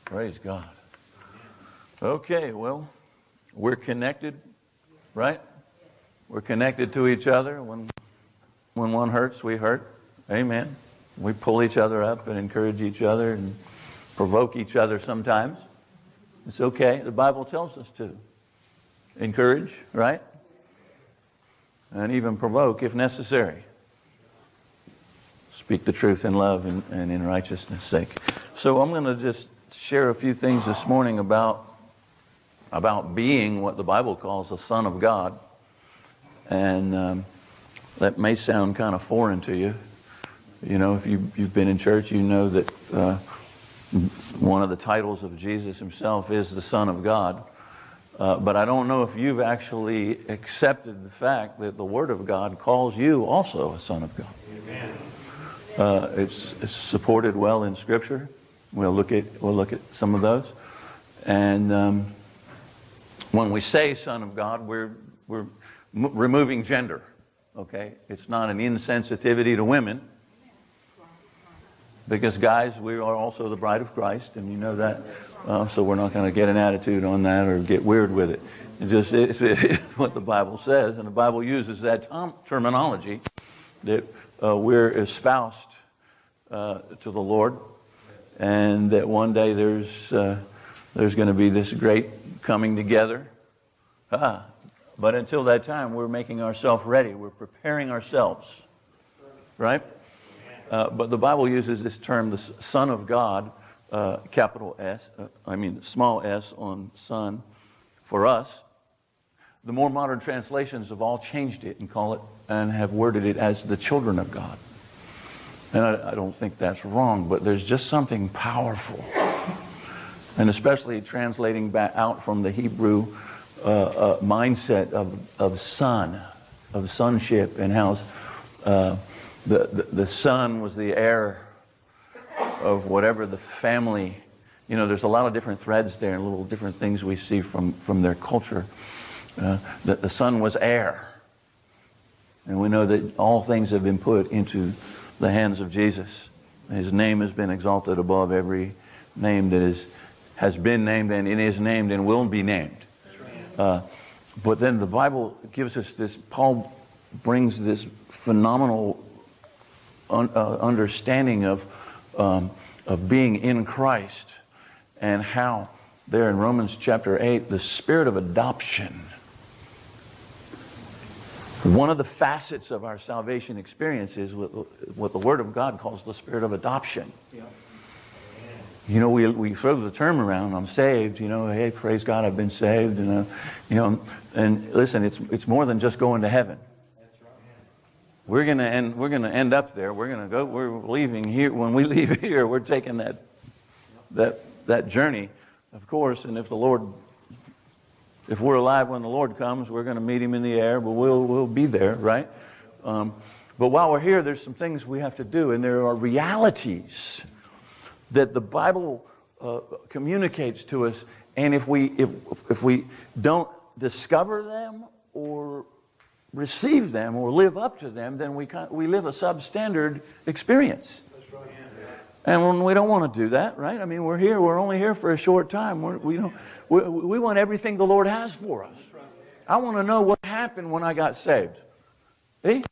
Praise God. Okay, well, we're connected, right? We're connected to each other. When one hurts, we hurt. Amen. We pull each other up and encourage each other and provoke each other sometimes. It's okay. The Bible tells us to encourage, right? And even provoke if necessary. Speak the truth in love and in righteousness' sake. So I'm going to just share a few things this morning about being what the Bible calls a son of God. And that may sound kind of foreign to you. You know, if you've been in church, you know that one of the titles of Jesus himself is the Son of God. But I don't know if you've actually accepted the fact that the Word of God calls you also a son of God. Amen. It's supported well in Scripture. We'll look at some of those. And when we say Son of God, we're removing gender. Okay, it's not an insensitivity to women. Because guys, we are also the bride of Christ, and you know that. So we're not going to get an attitude on that or get weird with it. It's what the Bible says, and the Bible uses that terminology that we're espoused to the Lord, and that one day there's going to be this great coming together. But until that time, we're making ourselves ready. We're preparing ourselves, right? But the Bible uses this term, the Son of God, capital S, small s on son, for us. The more modern translations have all changed it and call it and have worded it as the children of God. And I don't think that's wrong, but there's just something powerful. And especially translating back out from the Hebrew mindset of son, of sonship, and how the son was the heir of whatever the family, you know, there's a lot of different threads there and little different things we see from their culture. That the son was heir. And we know that all things have been put into the hands of Jesus. His name has been exalted above every name that has been named and is named and will be named. But then the Bible gives us this, Paul brings this phenomenal understanding of being in Christ, and how there in Romans chapter 8, the spirit of adoption, one of the facets of our salvation experience is what the Word of God calls the spirit of adoption. Yeah. You know, we throw the term around, I'm saved, you know, hey, praise God, I've been saved, and you know, and listen, it's more than just going to heaven. We're gonna end up there. We're leaving here. When we leave here, we're taking that journey, of course. And if we're alive when the Lord comes, we're going to meet Him in the air. But we'll be there, right? But while we're here, there's some things we have to do, and there are realities that the Bible communicates to us. And if we don't discover them or receive them or live up to them, then we live a substandard experience. That's right. And we don't want to do that, right? I mean, we're only here for a short time. We want everything the Lord has for us. I want to know what happened when I got saved. See?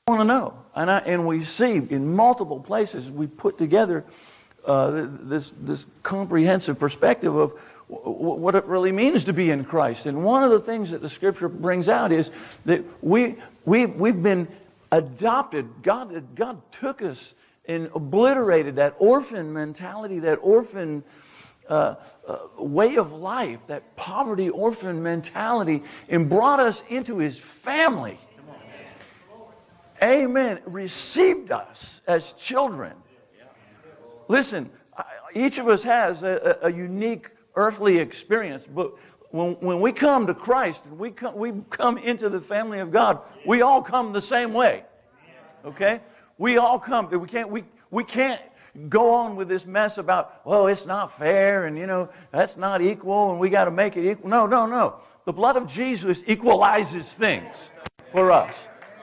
I want to know. And we see in multiple places we put together this comprehensive perspective of what it really means to be in Christ. And one of the things that the Scripture brings out is that we've been adopted. God took us and obliterated that orphan mentality, that orphan way of life, that poverty orphan mentality, and brought us into His family. Amen. Received us as children. Listen, each of us has a unique earthly experience, but when we come to Christ and we come into the family of God, we all come the same way. Okay? We all come. We can't go on with this mess about, well, it's not fair, and you know, that's not equal, and we got to make it equal. No. The blood of Jesus equalizes things for us.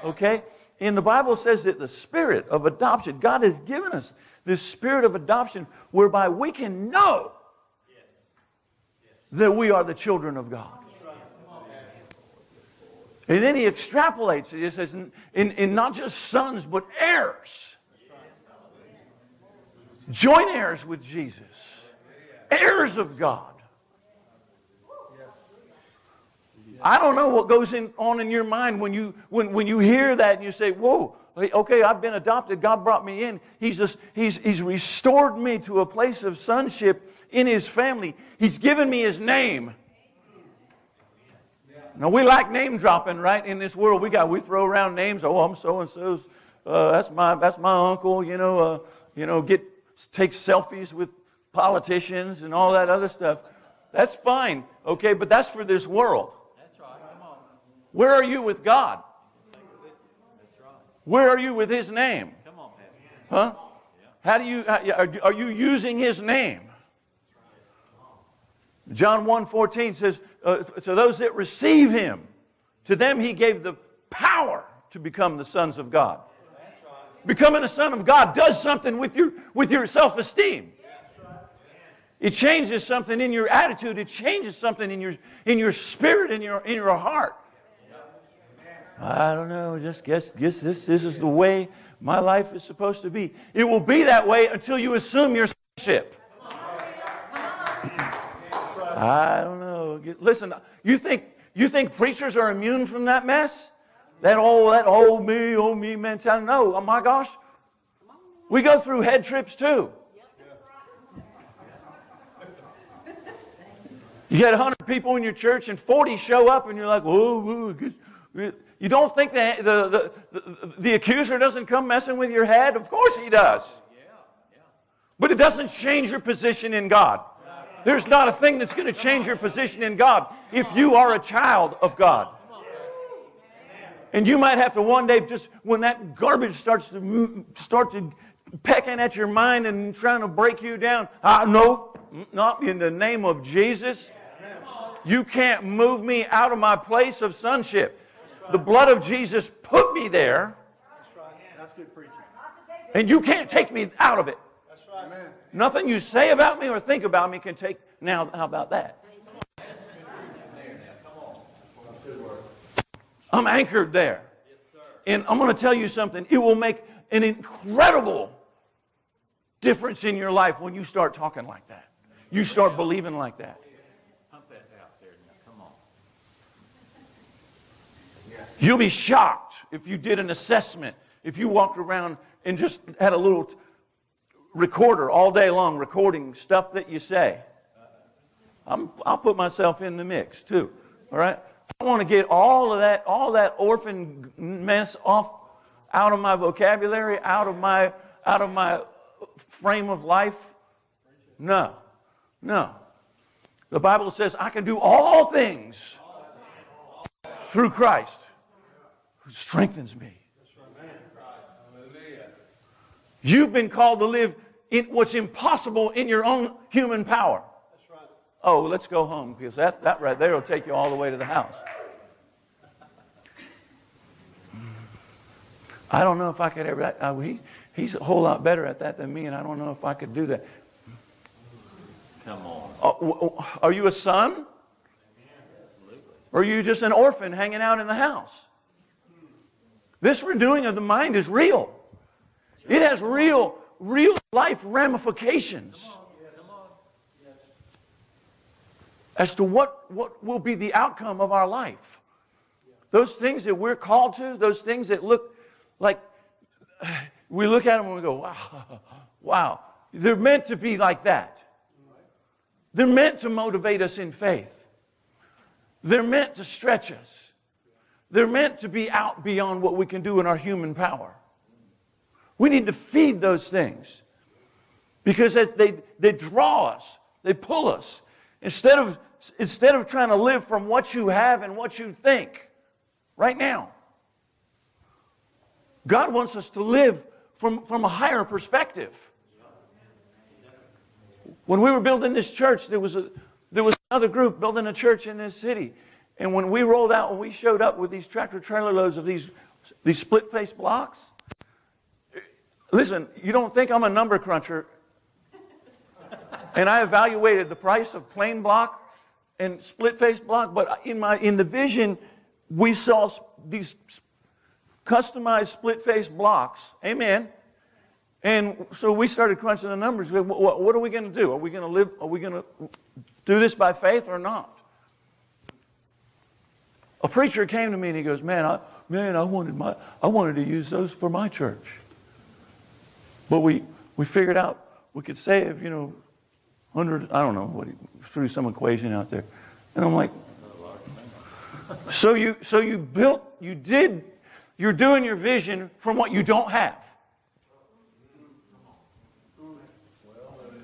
Okay? And the Bible says that the spirit of adoption, God has given us this spirit of adoption whereby we can know that we are the children of God. And then he extrapolates it. He says, in not just sons, but heirs. Joint heirs with Jesus. Heirs of God. I don't know what goes on in your mind when you hear that and you say, whoa, okay, I've been adopted. God brought me in. He's restored me to a place of sonship in His family. He's given me His name. Now, we like name dropping, right? In this world, we throw around names. Oh, I'm so and so's. That's my uncle. Take selfies with politicians and all that other stuff. That's fine, okay? But that's for this world. That's right. Come on. Where are you with God? That's right. Where are you with His name? Come on, Pastor. Huh? How do you? Are you using His name? John 1:14 says, to those that receive Him, to them He gave the power to become the sons of God. Becoming a son of God does something with your self-esteem. It changes something in your attitude. It changes something in your spirit, in your heart. I don't know. Just guess this is the way my life is supposed to be. It will be that way until you assume your sonship. I don't know. Listen, you think preachers are immune from that mess? That oh me mentality. No, oh my gosh. We go through head trips too. You get 100 people in your church and 40 show up and you're like, whoa. You don't think that the accuser doesn't come messing with your head? Of course he does. But it doesn't change your position in God. There's not a thing that's going to change your position in God if you are a child of God. And you might have to one day, just when that garbage starts to pecking at your mind and trying to break you down. No, not in the name of Jesus. You can't move me out of my place of sonship. The blood of Jesus put me there. That's right. That's good preaching. And you can't take me out of it. That's right. Amen. Nothing you say about me or think about me can take. Now, how about that? I'm anchored there. And I'm going to tell you something. It will make an incredible difference in your life when you start talking like that. You start believing like that. Pump that out there now. Come on. You'll be shocked if you did an assessment, if you walked around and just had a little recorder all day long recording stuff that you say. I'll put myself in the mix too. All right? I want to get all that orphan mess out of my vocabulary, out of my frame of life. No. The Bible says I can do all things through Christ who strengthens me. You've been called to live in what's impossible in your own human power. Oh, let's go home, because that right there will take you all the way to the house. I don't know if I could ever. He's a whole lot better at that than me, and I don't know if I could do that. Come on. Are you a son? Or are you just an orphan hanging out in the house? This renewing of the mind is real. It has real life ramifications as to what will be the outcome of our life. Those things that we're called to, those things that look like, we look at them and we go, wow. They're meant to be like that. They're meant to motivate us in faith. They're meant to stretch us. They're meant to be out beyond what we can do in our human power. We need to feed those things because they draw us, they pull us. Instead of trying to live from what you have and what you think right now. God wants us to live from a higher perspective. When we were building this church, there was another group building a church in this city. And when we rolled out, when we showed up with these tractor trailer loads of these split-face blocks, listen, you don't think I'm a number cruncher. And I evaluated the price of plain block and split-face block, but in the vision, we saw these customized split-face blocks. Amen. And so we started crunching the numbers. What are we going to do? Are we going to live? Are we going to do this by faith or not? A preacher came to me and he goes, "Man, I wanted to use those for my church, but we figured out we could save, 100. I don't know threw some equation out there," and I'm like, You're doing your vision from what you don't have.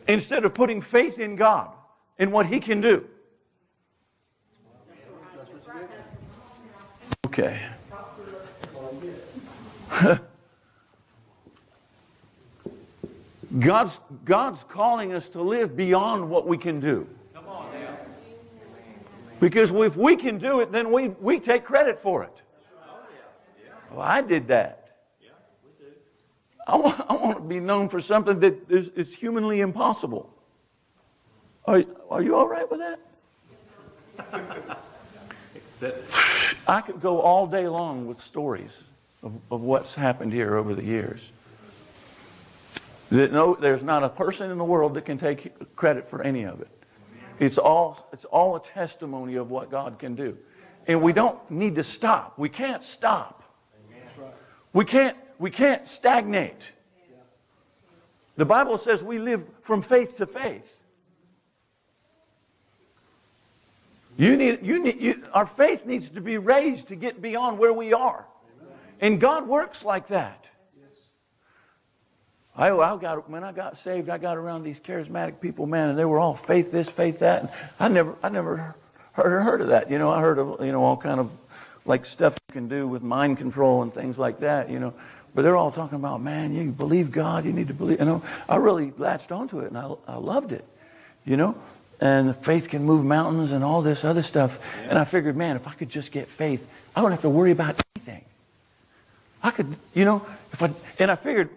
Instead of putting faith in God, in what He can do. Okay. God's calling us to live beyond what we can do. Because if we can do it, then we take credit for it. Well, I did that. I want to be known for something that is humanly impossible. Are you all right with that? I could go all day long with stories of what's happened here over the years. There's not a person in the world that can take credit for any of it. It's all a testimony of what God can do. And we don't need to stop. We can't stop. We can't stagnate. The Bible says we live from faith to faith. Our faith needs to be raised to get beyond where we are. And God works like that. When I got saved, I got around these charismatic people, man, and they were all faith this, faith that. And I never heard of that. I heard of all kind of like stuff you can do with mind control and things like that. But they're all talking about, man, you believe God, you need to believe. I really latched onto it, and I loved it. And faith can move mountains and all this other stuff. Yeah. And I figured, man, if I could just get faith, I don't have to worry about anything. I could, and I figured,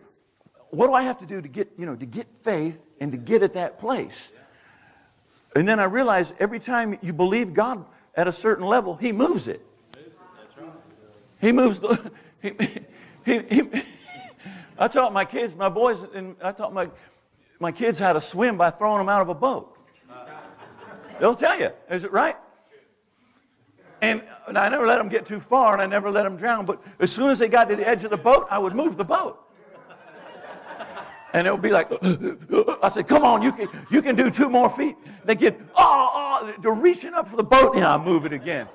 what do I have to do to get faith and to get at that place? And then I realized every time you believe God at a certain level, He moves it. He moves I taught my kids, my boys, and I taught my kids how to swim by throwing them out of a boat. They'll tell you, is it right? And I never let them get too far, and I never let them drown. But as soon as they got to the edge of the boat, I would move the boat. And it would be like, I said, come on, you can do 2 more feet. They get, they're reaching up for the boat, and I move it again.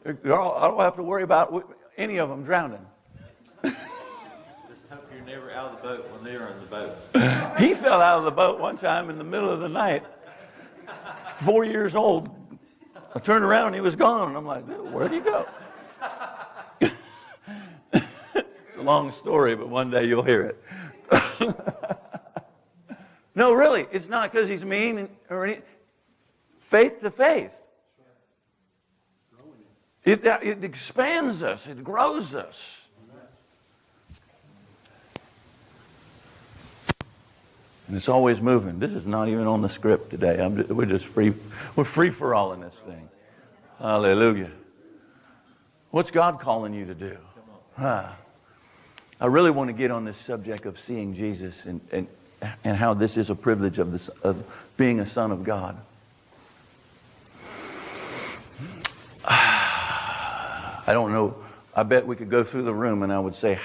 I don't have to worry about any of them drowning. Just hope you're never out of the boat when they're in the boat. He fell out of the boat one time in the middle of the night, 4 years old. I turned around and he was gone, and I'm like, where'd he go? It's a long story, but one day you'll hear it. No, really, it's not because he's mean or anything. Faith to faith. It expands us. It grows us. And it's always moving. This is not even on the script today. We're just free. We're free for all in this thing. Hallelujah. What's God calling you to do? I really want to get on this subject of seeing Jesus and how this is a privilege of being a son of God. I don't know. I bet we could go through the room and I would say,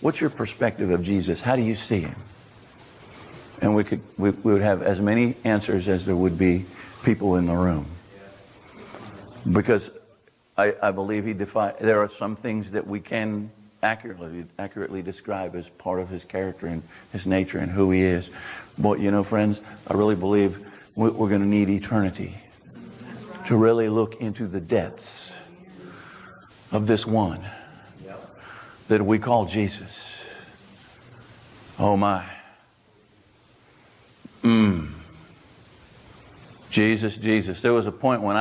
what's your perspective of Jesus? How do you see Him? And we would have as many answers as there would be people in the room. Because I believe there are some things that we can accurately describe as part of His character and His nature and who He is. But friends, I really believe we're going to need eternity to really look into the depths of this one that we call Jesus. Oh my. Jesus. There was a point when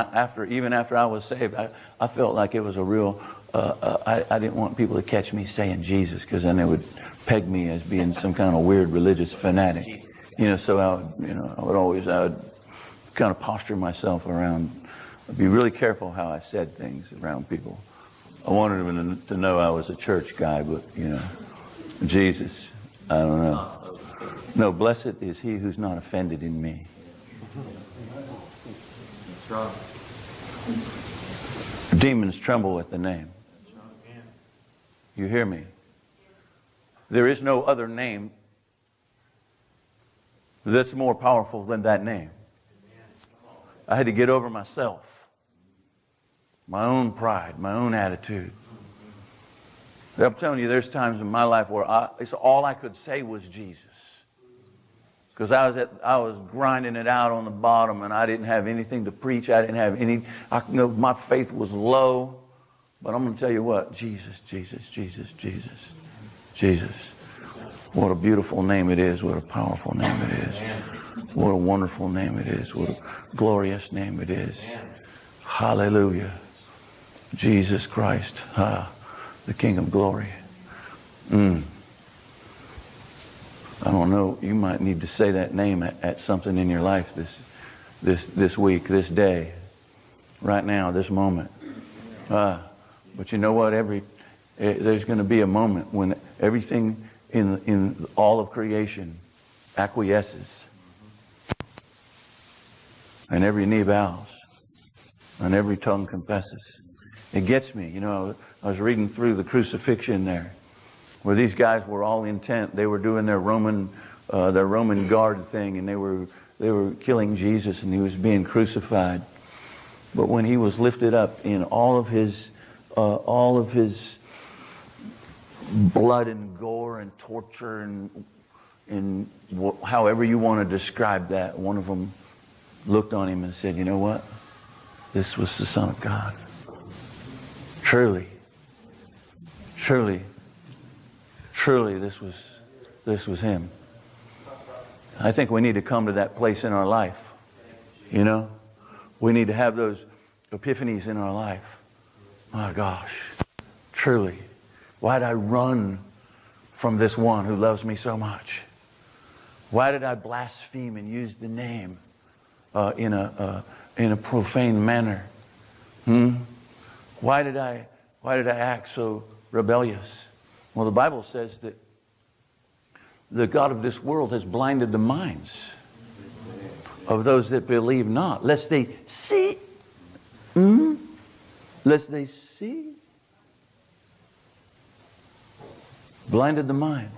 even after I was saved, I felt like it was a real, I didn't want people to catch me saying Jesus, because then they would peg me as being some kind of weird religious fanatic. So I would kind of posture myself around, be really careful how I said things around people. I wanted them to know I was a church guy, but, you know, Jesus, I don't know. No, blessed is he who's not offended in me. That's right. Demons tremble at the name. You hear me? There is no other name that's more powerful than that name. I had to get over myself, my own pride, my own attitude. I'm telling you, there's times in my life where it's all I could say was Jesus. Because I was grinding it out on the bottom, and I didn't have anything to preach. I didn't have any. My faith was low. But I'm going to tell you what, Jesus, Jesus, Jesus, Jesus, Jesus. What a beautiful name it is. What a powerful name it is. What a wonderful name it is. What a glorious name it is. Hallelujah. Jesus Christ, the King of glory. I don't know, you might need to say that name at something in your life this week, this day, right now, this moment. But you know what? There's going to be a moment when everything in all of creation acquiesces, and every knee bows, and every tongue confesses. It gets me. You know, I was reading through the crucifixion there, where these guys were all intent. They were doing their Roman guard thing, and they were killing Jesus, and he was being crucified. But when he was lifted up in all of his blood and gore and torture and however you want to describe that, one of them looked on him and said, "You know what? This was the Son of God. Truly, truly, truly, this was him." I think we need to come to that place in our life. You know, we need to have those epiphanies in our life. My gosh, truly, why did I run from this one who loves me so much? Why did I blaspheme and use the name in a profane manner? Why did I act so rebellious? Well, the Bible says that the God of this world has blinded the minds of those that believe not, lest they see. Lest they see. Blinded the minds.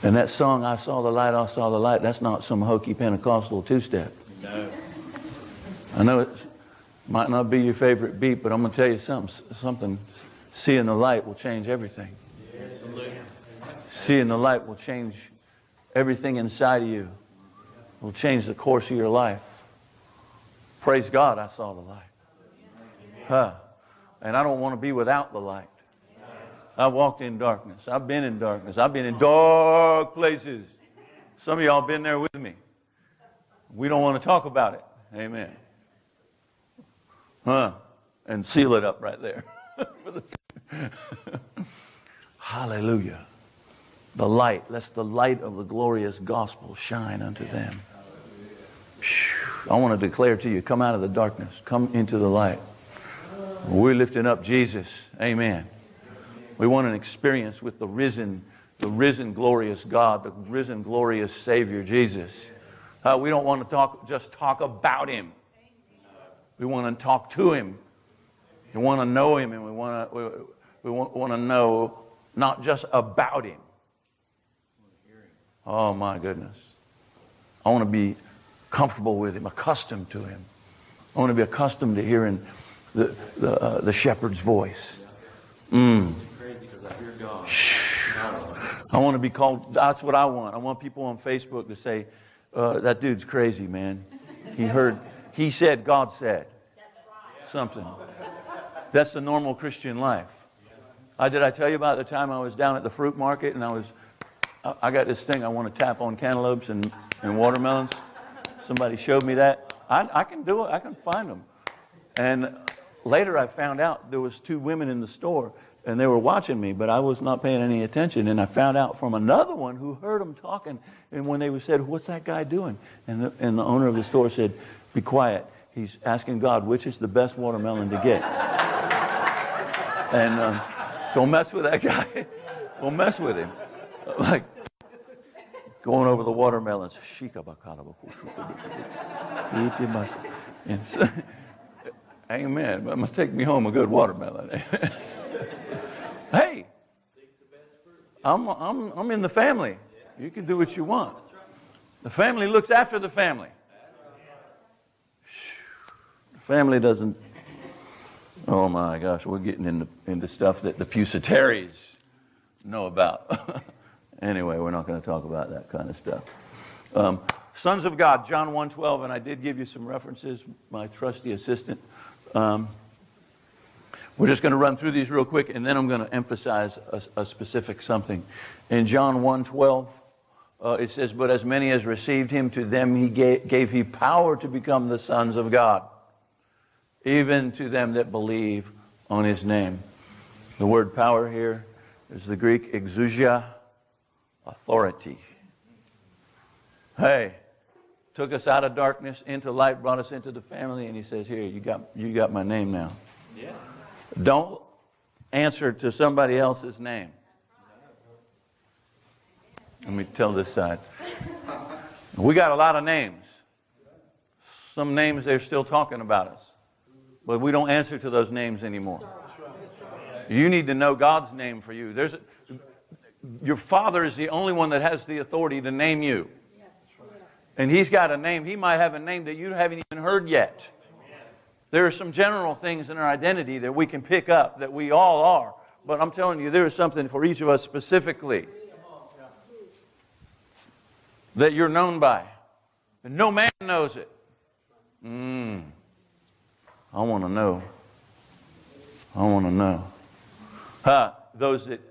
And that song, I saw the light, that's not some hokey Pentecostal two-step. No. I know it might not be your favorite beat, but I'm going to tell you something. Seeing the light will change everything. Absolutely. Seeing the light will change everything inside of you. It will change the course of your life. Praise God, I saw the light. And I don't want to be without the light. I walked in darkness. I've been in darkness. I've been in dark places. Some of y'all been there with me. We don't want to talk about it. Amen. And seal it up right there. Hallelujah. The light. Lest the light of the glorious gospel shine unto them. I want to declare to you, come out of the darkness. Come into the light. We're lifting up Jesus. Amen. We want an experience with the risen glorious God, the risen glorious Savior Jesus. We don't want to just talk about Him. We want to talk to Him. We want to know Him, and we want to know not just about Him. Oh my goodness. I want to be comfortable with Him, accustomed to Him. I want to be accustomed to hearing the shepherd's voice. Crazy because I hear God. I want to be called. That's what I want. I want people on Facebook to say, "That dude's crazy, man. He said, God said something." That's the normal Christian life. Did I tell you about the time I was down at the fruit market and I got this thing I want to tap on cantaloupes and watermelons. Somebody showed me that. I can do it. I can find them. And later I found out there was two women in the store and they were watching me, but I was not paying any attention. And I found out from another one who heard them talking, and when they said, "What's that guy doing?" And the owner of the store said, "Be quiet. He's asking God which is the best watermelon to get." And don't mess with that guy. Don't mess with him. Like going over the watermelons. And so, amen. But it must take me home a good watermelon. Hey, I'm in the family. You can do what you want. The family looks after the family. The family doesn't. Oh my gosh, we're getting into stuff that the Pusataries know about. Anyway, we're not going to talk about that kind of stuff. Sons of God, John 1:12, and I did give you some references, my trusty assistant. We're just going to run through these real quick, and then I'm going to emphasize a specific something. In John 1:12, it says, "But as many as received him, to them he gave he power to become the sons of God, even to them that believe on his name." The word power here is the Greek exousia, authority. Hey, took us out of darkness into light, brought us into the family, and he says, "Here, you got my name now." Yeah. Don't answer to somebody else's name. Let me tell this side. We got a lot of names. Some names they're still talking about us. But we don't answer to those names anymore. You need to know God's name for you. Your Father is the only one that has the authority to name you. And He's got a name. He might have a name that you haven't even heard yet. There are some general things in our identity that we can pick up, that we all are. But I'm telling you, there is something for each of us specifically that you're known by. And no man knows it. I want to know. I want to know. Those that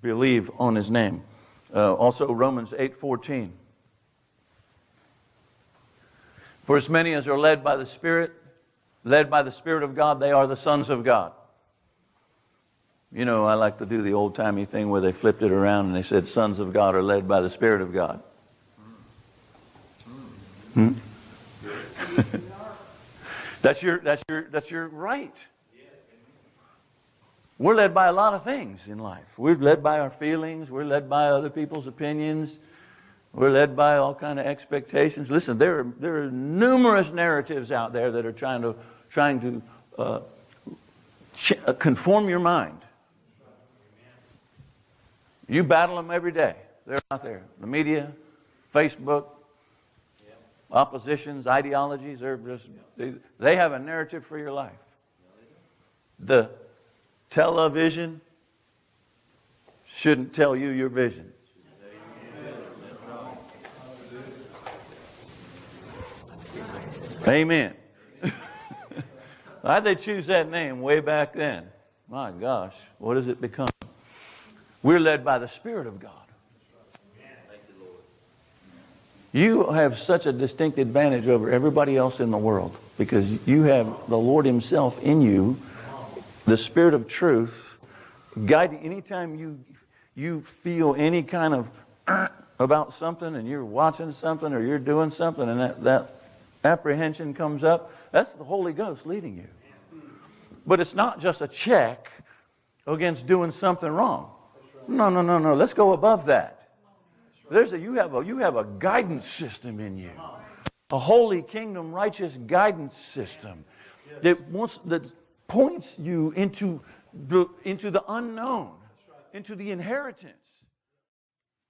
believe on His name. Also Romans 8:14. "For as many as are led by the Spirit of God, they are the sons of God." You know, I like to do the old-timey thing where they flipped it around and they said, "Sons of God are led by the Spirit of God." That's your right. We're led by a lot of things in life. We're led by our feelings. We're led by other people's opinions. We're led by all kind of expectations. Listen, there are numerous narratives out there that are trying to conform your mind. You battle them every day. They're out there. The media, Facebook, oppositions, ideologies. They have a narrative for your life. The television shouldn't tell you your vision. Amen. Why'd they choose that name way back then? My gosh, what has it become? We're led by the Spirit of God. You have such a distinct advantage over everybody else in the world because you have the Lord Himself in you, the Spirit of truth, guiding. Anytime you feel any kind of about something and you're watching something or you're doing something and that apprehension comes up, that's the Holy Ghost leading you. But it's not just a check against doing something wrong. No. Let's go above that. You have a guidance system in you, a holy kingdom righteous guidance system that points you into the unknown, into the inheritance.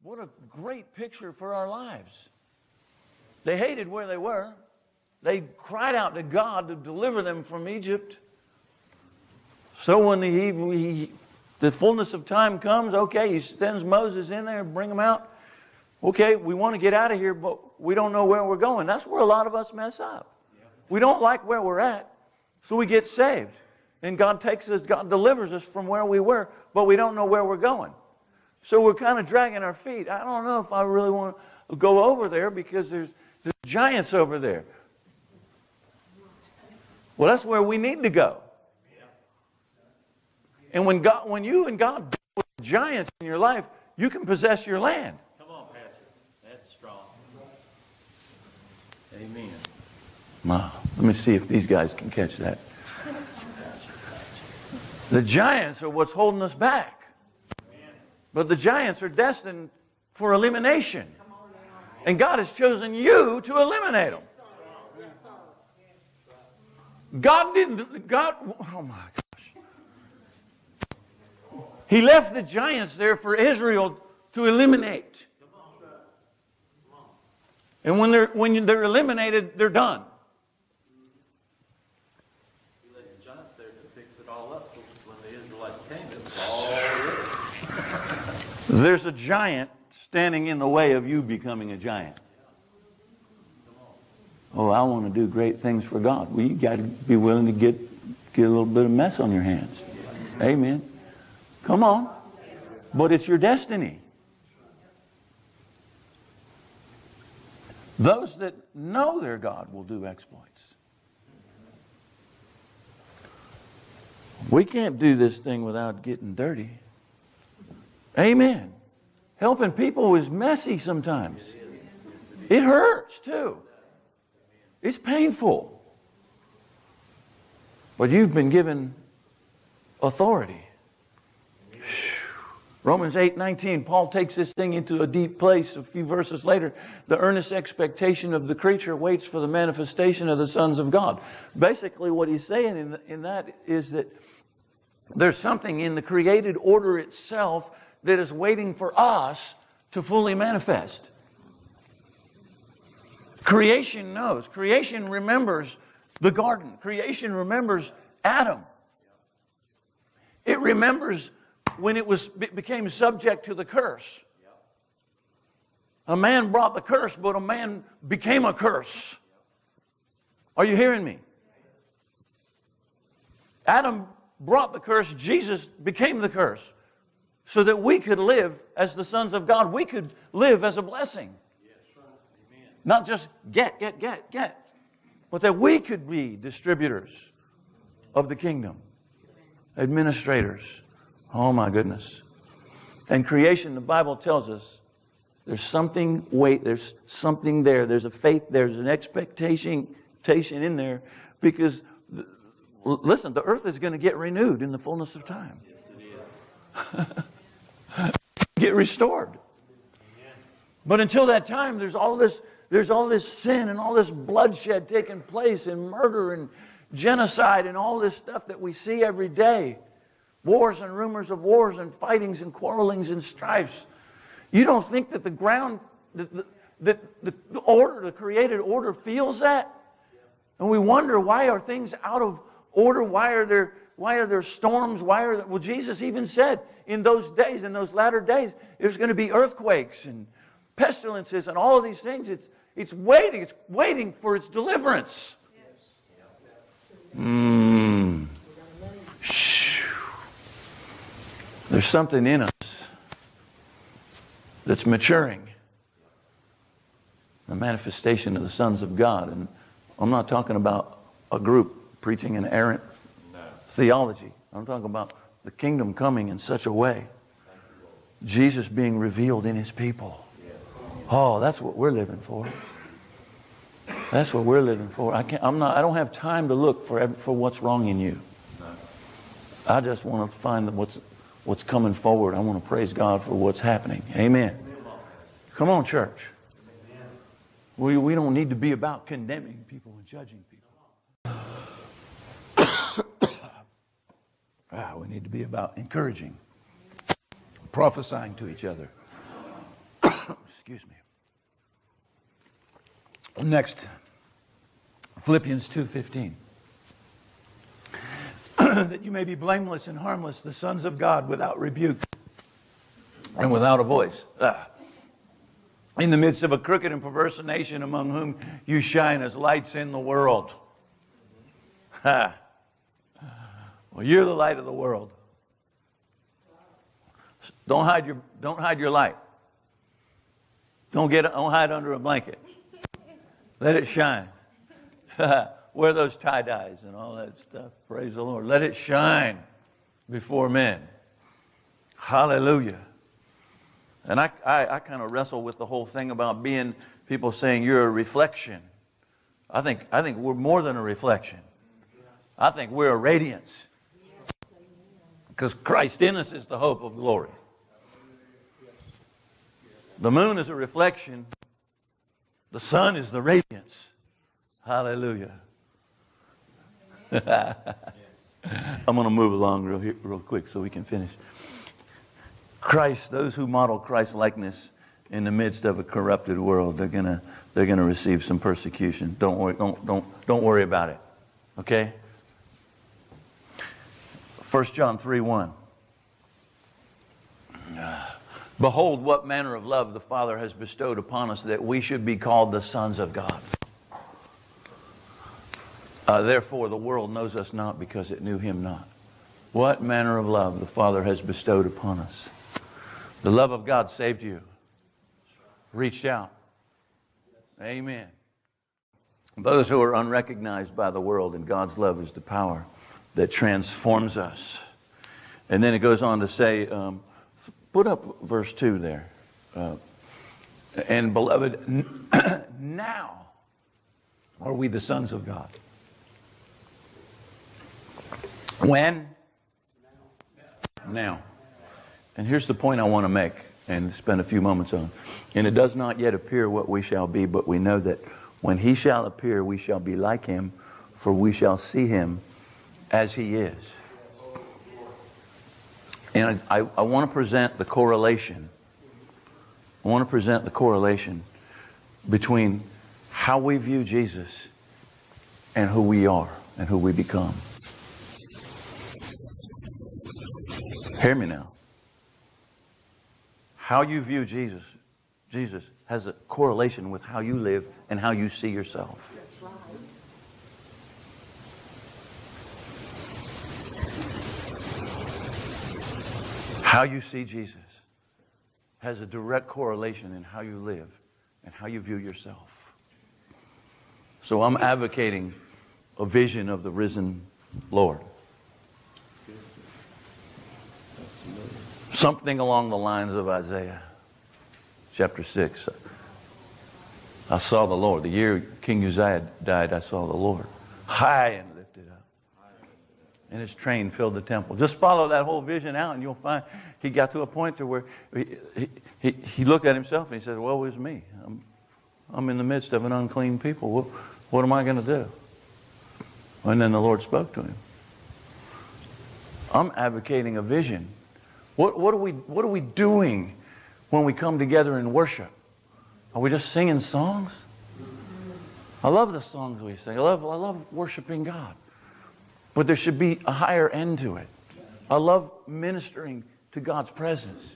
What a great picture for our lives. They hated where they were. They cried out to God to deliver them from Egypt. So when the fullness of time comes, okay, He sends Moses in there and bring them out. Okay, we want to get out of here, but we don't know where we're going. That's where a lot of us mess up. We don't like where we're at, so we get saved. And God delivers us from where we were, but we don't know where we're going. So we're kind of dragging our feet. I don't know if I really want to go over there because there's giants over there. Well, that's where we need to go. And when you and God deal with giants in your life, you can possess your land. Come on, Pastor. That's strong. Amen. Wow. Let me see if these guys can catch that. The giants are what's holding us back. But the giants are destined for elimination. And God has chosen you to eliminate them. Oh my gosh. He left the giants there for Israel to eliminate. And when they're eliminated, they're done. He left the giants there to fix it all up, because when the Israelites came, it was all ready. There's a giant standing in the way of you becoming a giant. Oh, I want to do great things for God. Well, you got to be willing to get a little bit of mess on your hands. Amen. Come on. But it's your destiny. Those that know their God will do exploits. We can't do this thing without getting dirty. Amen. Helping people is messy sometimes. It hurts too. It's painful. But you've been given authority. Romans 8:19, Paul takes this thing into a deep place. A few verses later, the earnest expectation of the creature waits for the manifestation of the sons of God. Basically, what he's saying in that is that there's something in the created order itself that is waiting for us to fully manifest. Creation knows. Creation remembers the garden. Creation remembers Adam. It remembers when it became subject to the curse. A man brought the curse, but a man became a curse. Are you hearing me? Adam brought the curse. Jesus became the curse. So that we could live as the sons of God. We could live as a blessing. Not just get. But that we could be distributors of the kingdom. Administrators. Oh my goodness. And creation, the Bible tells us, there's something there's something there. There's a faith, there's an expectation in there. Because, listen, the earth is going to get renewed in the fullness of time. Yes, it is. Get restored. But until that time, there's all this sin and all this bloodshed taking place, and murder and genocide and all this stuff that we see every day. Wars and rumors of wars and fightings and quarrelings and strifes. You don't think that the ground, the order, the created order feels that? And we wonder, why are things out of order? Why are there storms? Well, Jesus even said in those days, in those latter days, there's going to be earthquakes and pestilences and all of these things. It's waiting for its deliverance. There's something in us that's maturing. The manifestation of the sons of God. And I'm not talking about a group preaching an errant theology. I'm talking about the kingdom coming in such a way. Jesus being revealed in His people. Oh, that's what we're living for. That's what we're living for. I don't have time to look for what's wrong in you. I just want to find what's coming forward. I want to praise God for what's happening. Amen. Come on, church. We don't need to be about condemning people and judging people. We need to be about encouraging, prophesying to each other. Excuse me. Next, Philippians 2:15. That you may be blameless and harmless, the sons of God, without rebuke and without a voice. In the midst of a crooked and perverse nation, among whom you shine as lights in the world. Well, you're the light of the world. Don't hide your light. Don't hide under a blanket. Let it shine. Wear those tie-dyes and all that stuff. Praise the Lord. Let it shine. before men. Hallelujah. And I kind of wrestle with the whole thing about being, people saying you're a reflection. I think we're more than a reflection. I think we're a radiance. Because Christ in us is the hope of glory. The moon is a reflection. The sun is the radiance. Hallelujah. I'm going to move along real quick so we can finish. Christ, those who model Christ's likeness in the midst of a corrupted world, they're gonna receive some persecution. Don't worry about it. Okay? 1 John 3:1. Behold, what manner of love the Father has bestowed upon us, that we should be called the sons of God. Therefore the world knows us not, because it knew him not. What manner of love the Father has bestowed upon us. The love of God saved you. Reached out. Amen. Those who are unrecognized by the world, and God's love is the power that transforms us. And then it goes on to say, put up verse 2 there. And beloved, now are we the sons of God. When? Now. And here's the point I want to make and spend a few moments on. And it does not yet appear what we shall be, but we know that when he shall appear, we shall be like him, for we shall see him as he is. And I want to present the correlation. I want to present the correlation between how we view Jesus and who we are and who we become. Hear me now. How you view Jesus has a correlation with how you live and how you see yourself. That's right. How you see Jesus has a direct correlation in how you live and how you view yourself. So I'm advocating a vision of the risen Lord. Something along the lines of Isaiah chapter 6. I saw the Lord. The year King Uzziah died, I saw the Lord high and lifted up. And his train filled the temple. Just follow that whole vision out and you'll find he got to a point to where he looked at himself and he said, woe is me. I'm in the midst of an unclean people. What am I going to do? And then the Lord spoke to him. I'm advocating a vision. What are we doing when we come together in worship? Are we just singing songs? I love the songs we sing. I love worshiping God. But there should be a higher end to it. I love ministering to God's presence.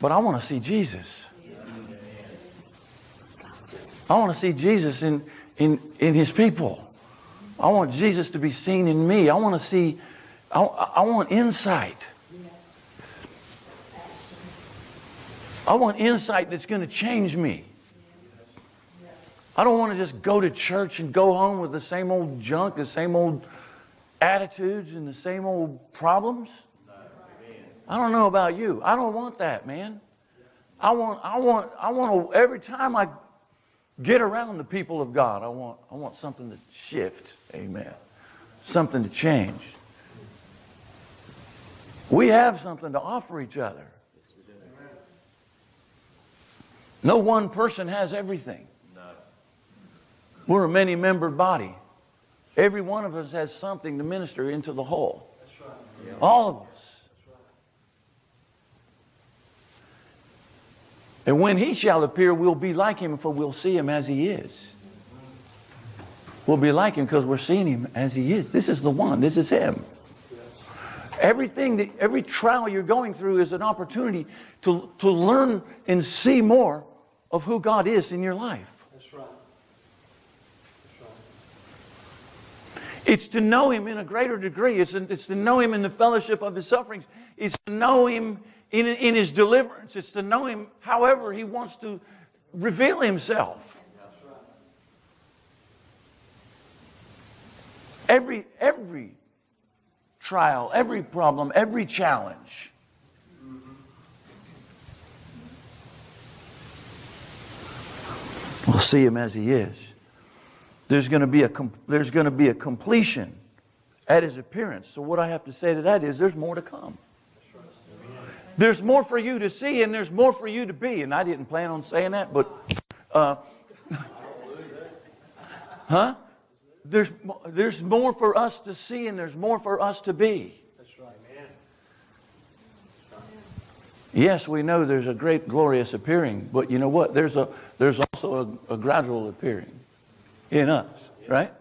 But I want to see Jesus. I want to see Jesus in his people. I want Jesus to be seen in me. I want to see, I want insight. I want insight that's going to change me. I don't want to just go to church and go home with the same old junk, the same old attitudes and the same old problems. I don't know about you. I don't want that, man. I want to, every time I get around the people of God, I want something to shift. Amen. Something to change. We have something to offer each other. No one person has everything. No. We're a many-membered body. Every one of us has something to minister into the whole. That's right. Yeah. All of us. That's right. And when he shall appear, we'll be like him, for we'll see him as he is. We'll be like him because we're seeing him as he is. This is the one. This is him. Everything, every trial you're going through is an opportunity to learn and see more of who God is in your life. That's right. That's right. It's to know him in a greater degree. It's to know him in the fellowship of his sufferings. It's to know him in his deliverance. It's to know him however he wants to reveal himself. That's right. Every trial, every problem, every challenge. We'll see him as he is. There's going to be a completion at his appearance. So what I have to say to that is there's more to come. There's more for you to see and there's more for you to be. And I didn't plan on saying that, but There's more for us to see and there's more for us to be. That's right, man. Yes, we know there's a great glorious appearing, but you know what? There's also a gradual appearing in us, right?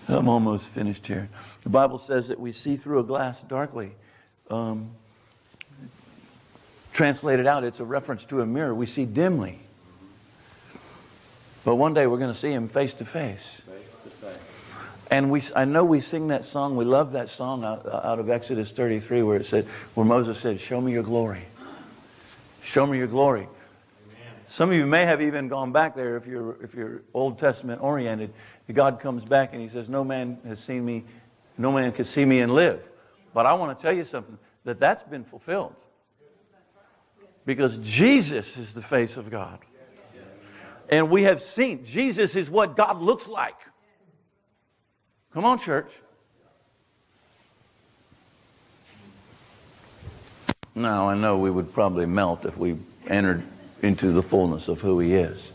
I'm almost finished here. The Bible says that we see through a glass darkly. Translated out, it's a reference to a mirror. We see dimly. But one day we're going to see him face to face. And I know we sing that song. We love that song out of Exodus 33 where Moses said, "Show me your glory. Show me your glory." Amen. Some of you may have even gone back there if you're Old Testament oriented. God comes back and he says, "No man has seen me, no man can see me and live." But I want to tell you something, that's been fulfilled. Because Jesus is the face of God. And we have seen, Jesus is what God looks like. Come on, church. Now, I know we would probably melt if we entered into the fullness of who he is.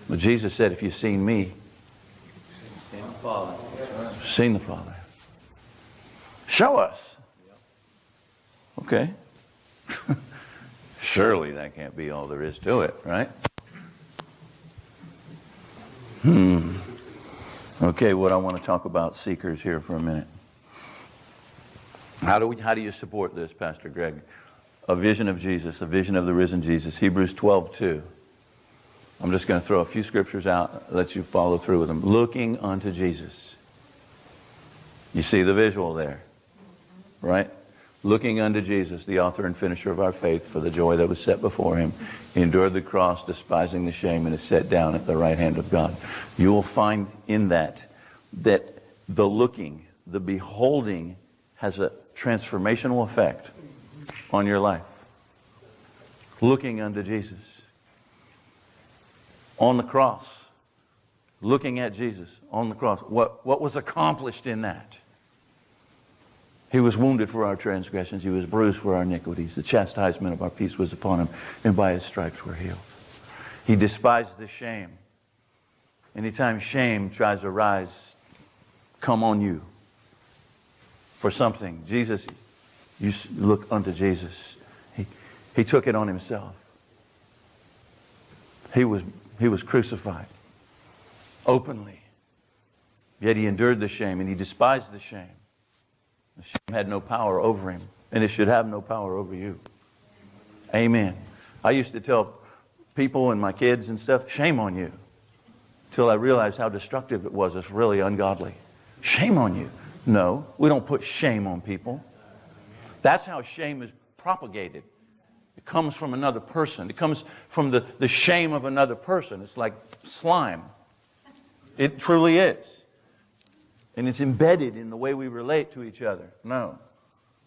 But Jesus said, if you've seen me, Seen the Father. seen the Father. Show us. Okay. Surely that can't be all there is to it, right? Okay, what I want to talk about seekers here for a minute. How do you support this, Pastor Greg? A vision of Jesus, a vision of the risen Jesus. Hebrews 12:2. I'm just going to throw a few scriptures out, let you follow through with them. Looking unto Jesus. You see the visual there, right? Looking unto Jesus, the author and finisher of our faith, for the joy that was set before him. He endured the cross, despising the shame, and is set down at the right hand of God. You will find in that the looking, the beholding, has a transformational effect on your life. Looking unto Jesus. On the cross. Looking at Jesus on the cross. What was accomplished in that? He was wounded for our transgressions. He was bruised for our iniquities. The chastisement of our peace was upon him, and by his stripes we're healed. He despised the shame. Anytime shame tries to rise, come on you for something, Jesus, you look unto Jesus. He took it on himself. He was crucified openly. Yet he endured the shame, and he despised the shame. The shame had no power over him, and it should have no power over you. Amen. I used to tell people and my kids and stuff, shame on you. Till I realized how destructive it was. It's really ungodly. Shame on you. No, we don't put shame on people. That's how shame is propagated. It comes from another person. It comes from the shame of another person. It's like slime. It truly is. And it's embedded in the way we relate to each other. No.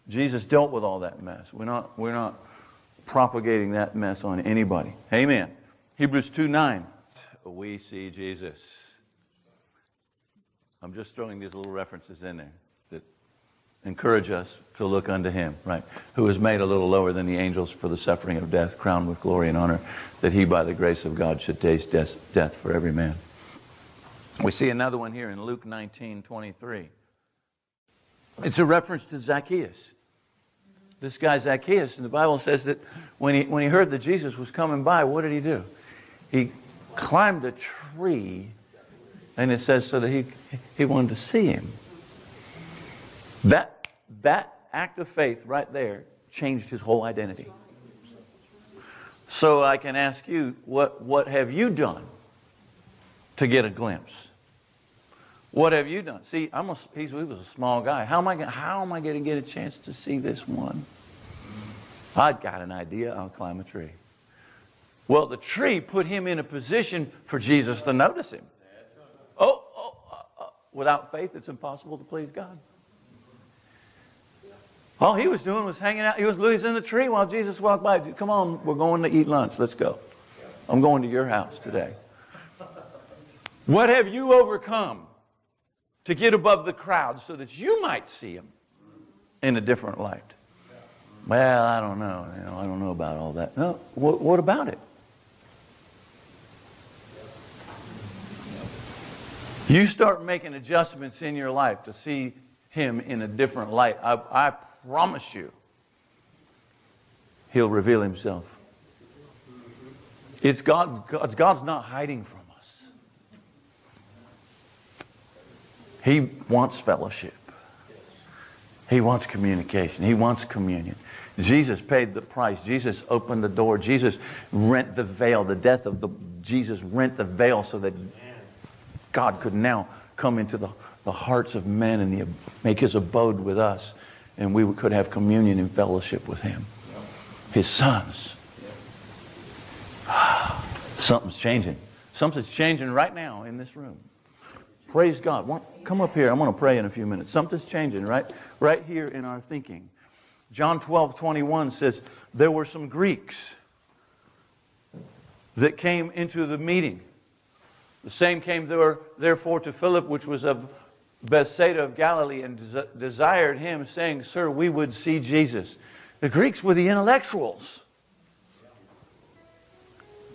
Jesus dealt with all that mess. We're not propagating that mess on anybody. Amen. Hebrews 2:9. We see Jesus. I'm just throwing these little references in there that encourage us to look unto him, right? Who was made a little lower than the angels for the suffering of death, crowned with glory and honor, that he by the grace of God should taste death for every man. We see another one here in Luke 19:23. It's a reference to Zacchaeus. This guy Zacchaeus, and the Bible says that when he heard that Jesus was coming by, what did he do? He climbed a tree, and it says so that he wanted to see him. That act of faith right there changed his whole identity. So I can ask you, what have you done to get a glimpse? What have you done? See, he was a small guy. How am I going to get a chance to see this one? I've got an idea. I'll climb a tree. Well, the tree put him in a position for Jesus to notice him. without faith, it's impossible to please God. All he was doing was hanging out. He was in the tree while Jesus walked by. Come on, we're going to eat lunch. Let's go. I'm going to your house today. What have you overcome to get above the crowd so that you might see him in a different light? Well, I don't know. I don't know about all that. No, what about it? You start making adjustments in your life to see him in a different light. I promise you, he'll reveal himself. It's God's not hiding from us. He wants fellowship. He wants communication. He wants communion. Jesus paid the price. Jesus opened the door. Jesus rent the veil. The death of Jesus rent the veil so that God could now come into the hearts of men and make his abode with us. And we could have communion and fellowship with him. His sons. Something's changing. Something's changing right now in this room. Praise God. Come up here. I'm going to pray in a few minutes. Something's changing right here in our thinking. John 12:21 says, there were some Greeks that came into the meeting. The same came therefore to Philip, which was of Bethsaida of Galilee, and desired him, saying, Sir, we would see Jesus. The Greeks were the intellectuals.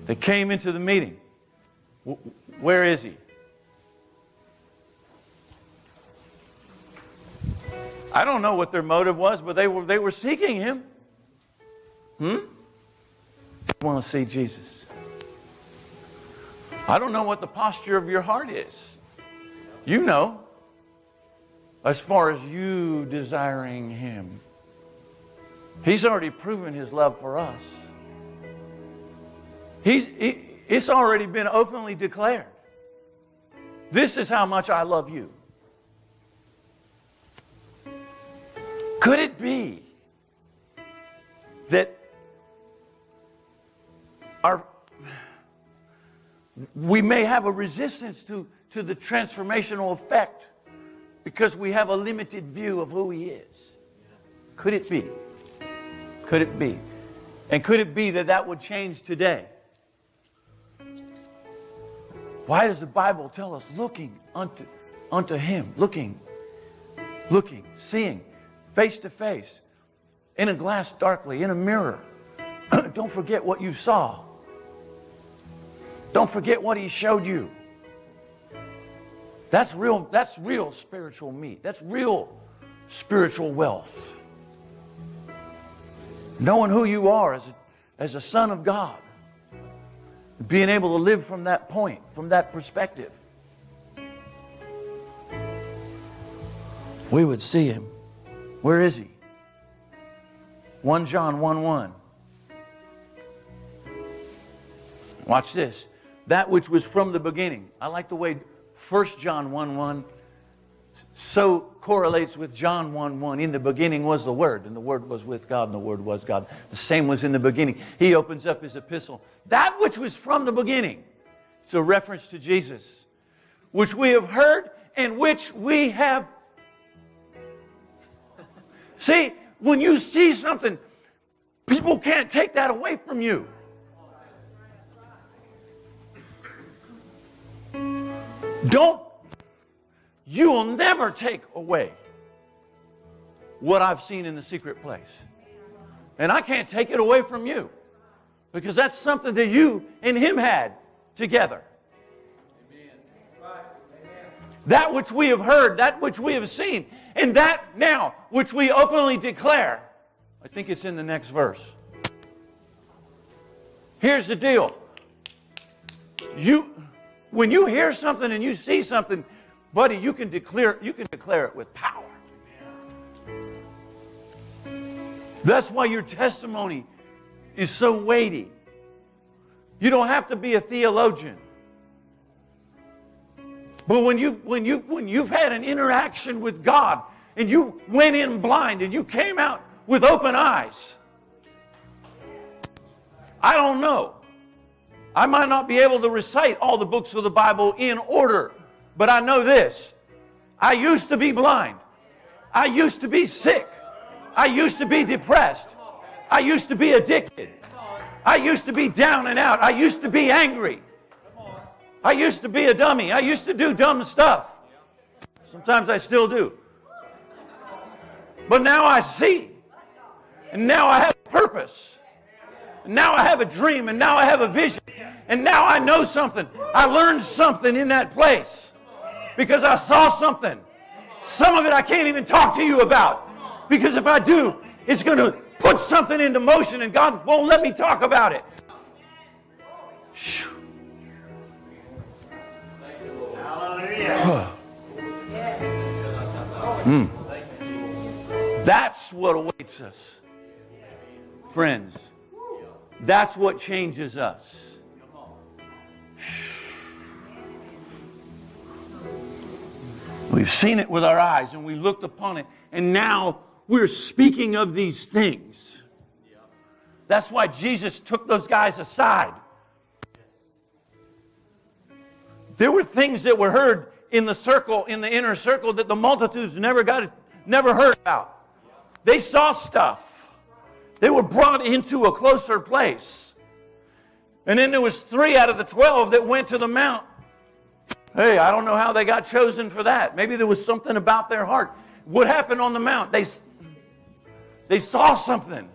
They came into the meeting. Where is he? I don't know what their motive was, but they were seeking him. I want to see Jesus. I don't know what the posture of your heart is. You know. As far as you desiring him. He's already proven his love for us. It's already been openly declared. This is how much I love you. Could it be that we may have a resistance to the transformational effect because we have a limited view of who he is? Could it be? Could it be? And could it be that would change today? Why does the Bible tell us looking unto him? Looking, seeing, face to face, in a glass darkly, in a mirror. Don't forget what you saw. Don't forget what he showed you. That's real spiritual meat. That's real spiritual wealth. Knowing who you are as a son of God. Being able to live from that point, from that perspective. We would see him. Where is he? 1 John 1:1. Watch this. That which was from the beginning. I like the way 1 John 1:1 so correlates with John 1:1. In the beginning was the Word, and the Word was with God, and the Word was God. The same was in the beginning. He opens up his epistle. That which was from the beginning. It's a reference to Jesus. Which we have heard and which we have. See, when you see something, people can't take that away from you. You will never take away what I've seen in the secret place. And I can't take it away from you. Because that's something that you and him had together. That which we have heard, that which we have seen, and that now which we openly declare. I think it's in the next verse. Here's the deal. When you hear something and you see something, buddy, you can declare it with power. That's why your testimony is so weighty. You don't have to be a theologian. But when you've had an interaction with God and you went in blind and you came out with open eyes, I don't know. I might not be able to recite all the books of the Bible in order, but I know this. I used to be blind. I used to be sick. I used to be depressed. I used to be addicted. I used to be down and out. I used to be angry. I used to be a dummy. I used to do dumb stuff. Sometimes I still do. But now I see. And now I have a purpose. And now I have a dream. And now I have a vision. And now I know something. I learned something in that place. Because I saw something. Some of it I can't even talk to you about. Because if I do, it's going to put something into motion and God won't let me talk about it. That's what awaits us. Friends, that's what changes us. We've seen it with our eyes and we looked upon it, and now we're speaking of these things. That's why Jesus took those guys aside. There were things that were heard in the circle, in the inner circle, that the multitudes never heard about. They saw stuff. They were brought into a closer place. And then there was 3 out of the 12 that went to the mount. Hey, I don't know how they got chosen for that. Maybe there was something about their heart. What happened on the mount? They saw something.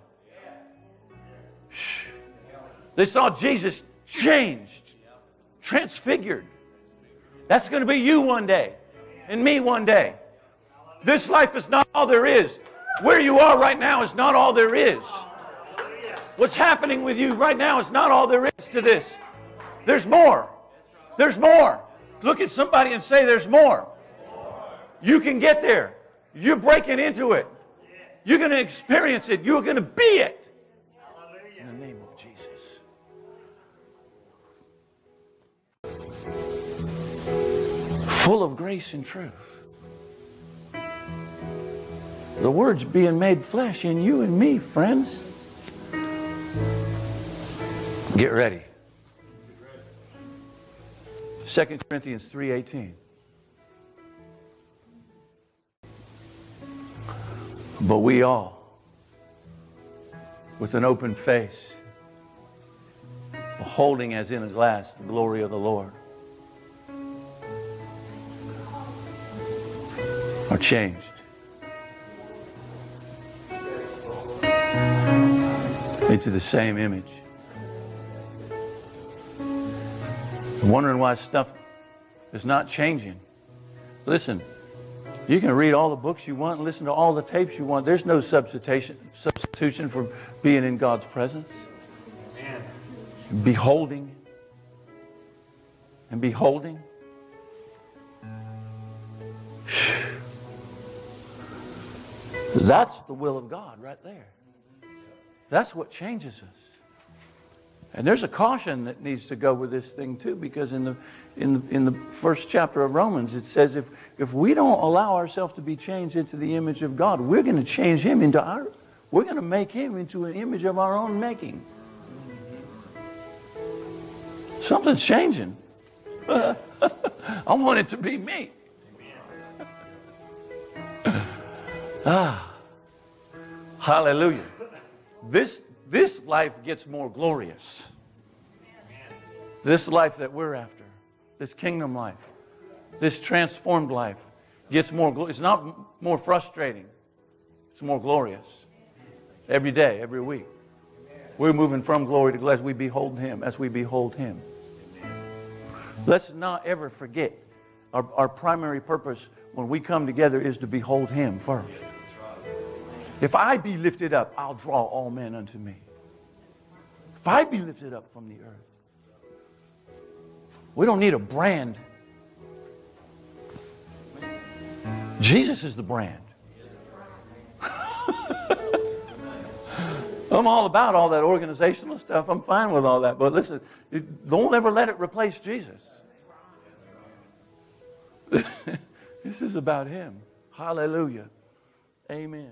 They saw Jesus changed, transfigured. That's going to be you one day, and me one day. This life is not all there is. Where you are right now is not all there is. What's happening with you right now is not all there is to this. There's more. There's more. Look at somebody and say, there's more. You can get there. You're breaking into it. You're going to experience it. You're going to be it. In the name of Jesus. Full of grace and truth. The Word's being made flesh in you and me, friends. Get ready. 2 Corinthians 3:18. But we all, with an open face, beholding as in a glass the glory of the Lord, are changed into the same image. Wondering why stuff is not changing. Listen, you can read all the books you want and listen to all the tapes you want. There's no substitution for being in God's presence. Amen. Beholding and beholding. That's the will of God right there. That's what changes us. And there's a caution that needs to go with this thing too, because in the first chapter of Romans it says if we don't allow ourselves to be changed into the image of God, we're going to change him we're going to make him into an image of our own making. Something's changing. I want it to be me. Hallelujah. This life gets more glorious. This life that we're after, this kingdom life, this transformed life gets more. It's not more frustrating. It's more glorious. Every day, every week. We're moving from glory to glory as we behold him, as we behold him. Let's not ever forget our primary purpose when we come together is to behold him first. If I be lifted up, I'll draw all men unto me. If I be lifted up from the earth. We don't need a brand. Jesus is the brand. I'm all about all that organizational stuff. I'm fine with all that. But listen, don't ever let it replace Jesus. This is about him. Hallelujah. Amen.